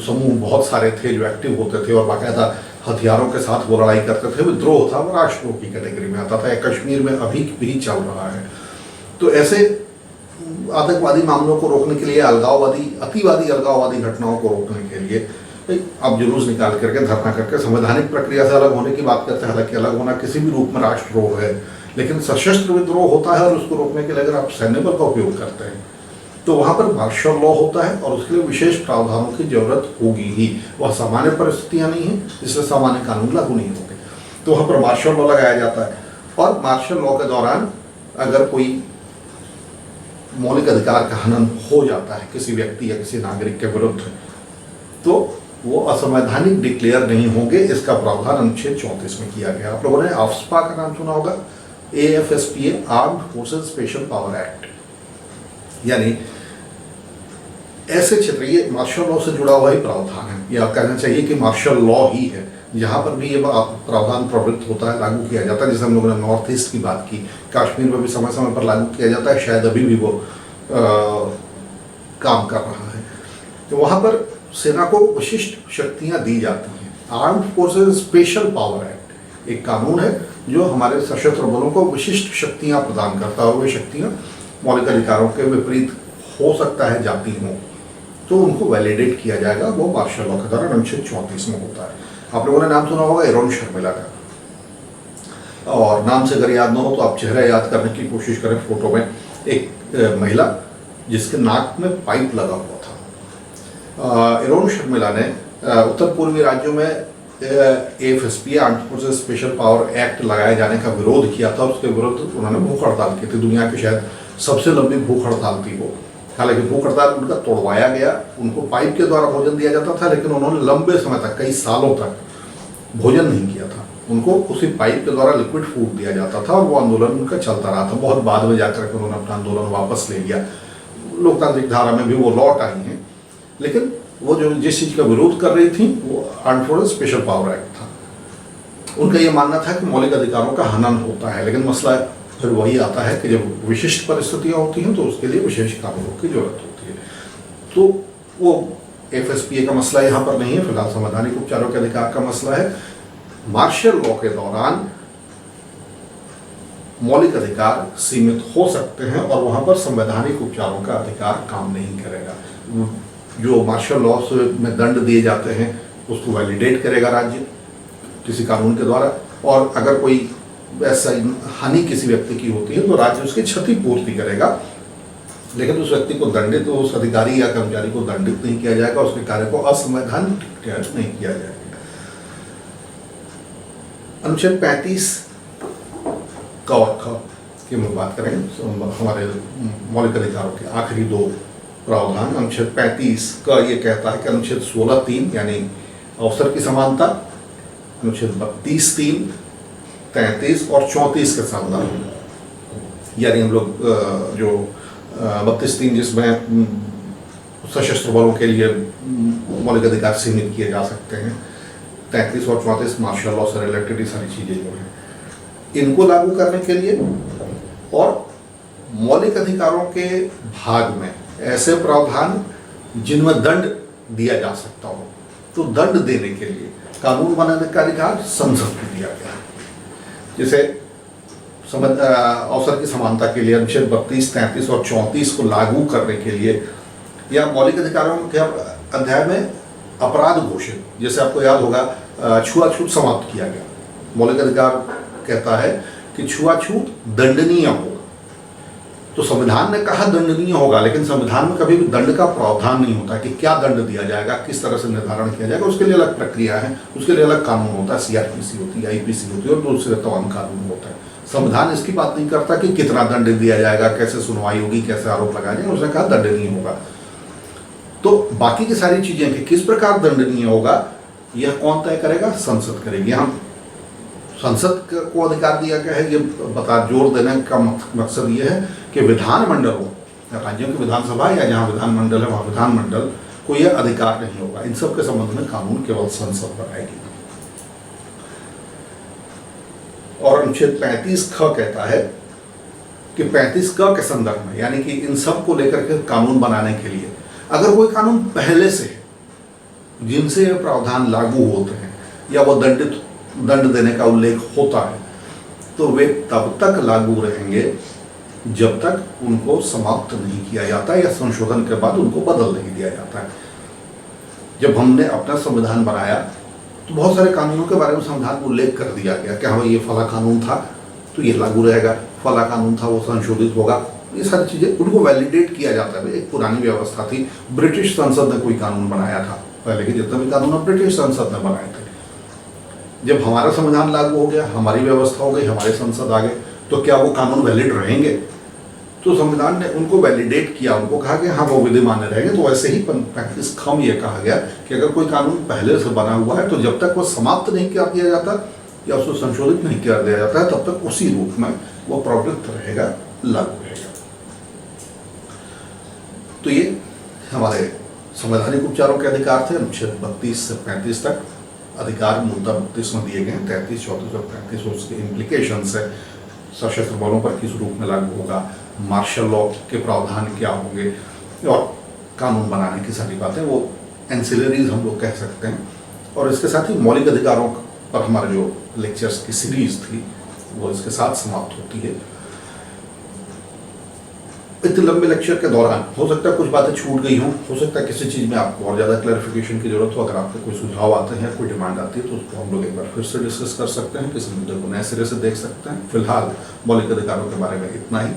समूह बहुत सारे थे जो एक्टिव होते थे और बाकायदा हथियारों के साथ वो लड़ाई करते थे, विद्रोह था, वो राष्ट्रद्रोह की कैटेगरी में आता था, या कश्मीर में अभी भी चल रहा है। तो ऐसे आतंकवादी मामलों को रोकने के लिए, अलगाववादी, अतिवादी अलगाववादी घटनाओं को रोकने के लिए अब जुलूस निकाल करके, धरना करके संवैधानिक प्रक्रिया से अलग होने की बात करते हैं। हालांकि अलग होना किसी भी रूप में राष्ट्रद्रोह है, लेकिन सशस्त्र विद्रोह होता है और उसको रोकने के लिए अगर आप सैन्य बल का उपयोग करते हैं तो वहाँ पर मार्शल लॉ होता है और उसके लिए विशेष प्रावधानों की जरूरत होगी ही। वह सामान्य परिस्थितियाँ नहीं हैं जिससे सामान्य कानून लागू नहीं होंगे, तो वहाँ पर मार्शल लॉ लगाया जाता है। और मार्शल लॉ के दौरान अगर कोई मौलिक अधिकार का हनन हो जाता है किसी व्यक्ति या किसी नागरिक के विरुद्ध, तो वो असंवैधानिक डिक्लेयर नहीं होंगे। इसका प्रावधान अनुच्छेद 34 में किया गया। आप लोगों ने आफ्स्पा का नाम सुना होगा, AFSPA, armed forces special power act. यानी ऐसे क्षेत्र, ये मार्शल लॉ से जुड़ा हुआ ही प्रावधान है, या कहना चाहिए कि मार्शल लॉ ही है, जहाँ पर भी ये प्रावधान प्रवृत्त होता है, लागू किया जाता है। जैसे हम लोगों ने नॉर्थ ईस्ट की बात की, कश्मीर में भी समय समय पर लागू किया जाता है, शायद अभी भी वो काम कर रहा है। तो वहाँ पर सेना को विशिष्ट शक्तियाँ दी जाती हैं। Armed forces special power act एक कानून है जो हमारे सशस्त्र बलों को विशिष्ट शक्तियाँ प्रदान करता है, और वे शक्तियाँ मौलिक अधिकारों के विपरीत हो सकता है जाती हों, तो उनको वैलिडेट किया जाएगा। वो मार्शल लॉ के द्वारा अनुच्छेद 34 में होता है। आप लोगों ने नाम सुना होगा एरोन शर्मिला का, और नाम से अगर याद ना हो तो आप चेहरा याद करने की कोशिश करें। फोटो में एक महिला जिसके नाक में पाइप लगा हुआ था। एरोन शर्मिला ने उत्तर पूर्वी राज्यों में AFSPA, armed forces special power act लगाए जाने का विरोध किया था। उसके विरुद्ध उन्होंने भूख हड़ताल की थी। दुनिया की शायद सबसे लंबी भूख हड़ताल थी वो। हालांकि भूख हड़ताल उनका तोड़वाया गया, उनको पाइप के द्वारा भोजन दिया जाता था, लेकिन उन्होंने लंबे समय तक, कई सालों तक भोजन नहीं किया था। उनको उसी पाइप के द्वारा लिक्विड फूड दिया जाता था और वो आंदोलन उनका चलता रहा था। बहुत बाद में जाकर के उन्होंने अपना आंदोलन वापस ले लिया। लोकतांत्रिक धारा में भी वो लौट आई हैं, लेकिन वो जो जिस चीज़ का विरोध कर रही थी वो armed forces special power act था। उनका ये मानना था कि मौलिक अधिकारों का हनन होता है, लेकिन मसला फिर वही आता है कि जब विशिष्ट परिस्थितियाँ होती हैं तो उसके लिए विशेष कानूनों की जरूरत होती है। तो वो AFSPA का मसला यहाँ पर नहीं है, फिलहाल संवैधानिक उपचारों के अधिकार का मसला है। मार्शल लॉ के दौरान मौलिक अधिकार सीमित हो सकते हैं और वहाँ पर संवैधानिक उपचारों का अधिकार काम नहीं करेगा। जो मार्शल लॉ में दंड दिए जाते हैं उसको वैलिडेट करेगा राज्य किसी कानून के द्वारा, और अगर कोई ऐसा हानि किसी व्यक्ति की होती है तो राज्य उसकी क्षतिपूर्ति करेगा, लेकिन उस व्यक्ति को दंडित, उस अधिकारी या कर्मचारी को दंडित नहीं किया जाएगा, उसके कार्य को असंवैधानिक नहीं किया जाएगा। अनुच्छेद 35 का की हम बात करेंगे, हमारे मौलिक अधिकारों के आखिरी दो प्रावधान। अनुच्छेद 35 का ये कहता है कि अनुच्छेद 16(3) यानी अवसर की समानता, अनुच्छेद 32(3), 33 और 34 के संदर्भ, यानी हम लोग जो 32(3) जिसमें सशस्त्र बलों के लिए मौलिक अधिकार सीमित किए जा सकते हैं, 33 और 34 मार्शल लॉ से रिलेटेड ये सारी चीज़ें जो हैं, इनको लागू करने के लिए और मौलिक अधिकारों के भाग में ऐसे प्रावधान जिनमें दंड दिया जा सकता हो, तो दंड देने के लिए कानून बनाने का अधिकार संसद को दिया गया। जैसे अवसर की समानता के लिए अनुच्छेद 32, 33 और 34 को लागू करने के लिए, या मौलिक अधिकारों के अध्याय में अपराध घोषित, जैसे आपको याद होगा छुआछूत समाप्त किया गया। मौलिक अधिकार कहता है कि छुआछूत दंडनीय होगा, तो संविधान ने कहा दंडनीय होगा, लेकिन संविधान में कभी भी दंड का प्रावधान नहीं होता कि क्या दंड दिया जाएगा, किस तरह से निर्धारण किया जाएगा। उसके लिए अलग प्रक्रिया है, उसके लिए अलग कानून होता है, सीआरपीसी होती है, आईपीसी होती है और दूसरे तमाम कानून होता है। संविधान इसकी बात नहीं करता कि कितना दंड दिया जाएगा, कैसे सुनवाई होगी, कैसे आरोप लगाए जाएंगे, उसने कहा दंडनीय होगा। तो बाकी की सारी चीजें कि किस प्रकार दंडनीय होगा, यह कौन तय करेगा? संसद करेगी। हम संसद को अधिकार दिया गया है, ये जोर देने का मकसद ये है कि विधानमंडलों, राज्यों की विधानसभा या जहाँ विधानमंडल है वहाँ विधानमंडल को यह अधिकार नहीं होगा। इन सब के संबंध में कानून केवल संसद बनाएगी। और अनुच्छेद 35 ख कहता है कि 35 क के संदर्भ में, यानी कि इन सब को लेकर के कानून बनाने के लिए अगर कोई कानून पहले से है जिनसे ये प्रावधान लागू होते हैं या वो दंड देने का उल्लेख होता है, तो वे तब तक लागू रहेंगे जब तक उनको समाप्त नहीं किया जाता या संशोधन के बाद उनको बदल नहीं दिया जाता है। जब हमने अपना संविधान बनाया तो बहुत सारे कानूनों के बारे में संविधान में उल्लेख कर दिया गया कि हाँ ये फला कानून था तो ये लागू रहेगा, फला कानून था वो संशोधित होगा। ये सारी चीज़ें उनको वैलिडेट किया जाता है। एक पुरानी व्यवस्था थी, ब्रिटिश संसद ने कोई कानून बनाया था, पहले के जितने भी कानून ब्रिटिश संसद ने बनाए थे। जब हमारा संविधान लागू हो गया, हमारी व्यवस्था हो गई, हमारे संसद आ गए, तो क्या वो कानून वैलिड रहेंगे? तो संविधान ने उनको वैलिडेट किया, उनको कहा कि हाँ वो विधिमान्य रहेंगे। तो वैसे ही 35 ख में यह कहा गया कि अगर कोई कानून पहले से बना हुआ है तो जब तक वो समाप्त नहीं कर दिया जाता या उसको संशोधित नहीं कर दिया जाता है, तब तक उसी रूप में वो प्रवृत्त रहेगा, लागू रहेगा। तो ये हमारे संवैधानिक उपचारों के अधिकार थे। अनुच्छेद 32 से 35 तक अधिकार मूलतः 32 में दिए गए हैं। 33, 34 और 35 उसके इम्प्लीकेशंस है, सशस्त्र बलों पर किस रूप में लागू होगा, मार्शल लॉ के प्रावधान क्या होंगे और कानून बनाने की सारी बातें, वो एंसिलरीज हम लोग कह सकते हैं। और इसके साथ ही मौलिक अधिकारों पर हमारे जो लेक्चर्स की सीरीज थी वो इसके साथ समाप्त होती है। इतने लंबे लेक्चर के दौरान हो सकता है कुछ बातें छूट गई हों, हो सकता है किसी चीज़ में आपको और ज़्यादा क्लैरिफिकेशन की जरूरत हो। अगर आपके कोई सुझाव आते हैं, कोई डिमांड आती है, तो उसको हम लोग एक बार फिर से डिस्कस कर सकते हैं, किसी मुद्दे को नए सिरे से देख सकते हैं। फिलहाल मौलिक अधिकारों के बारे में इतना ही।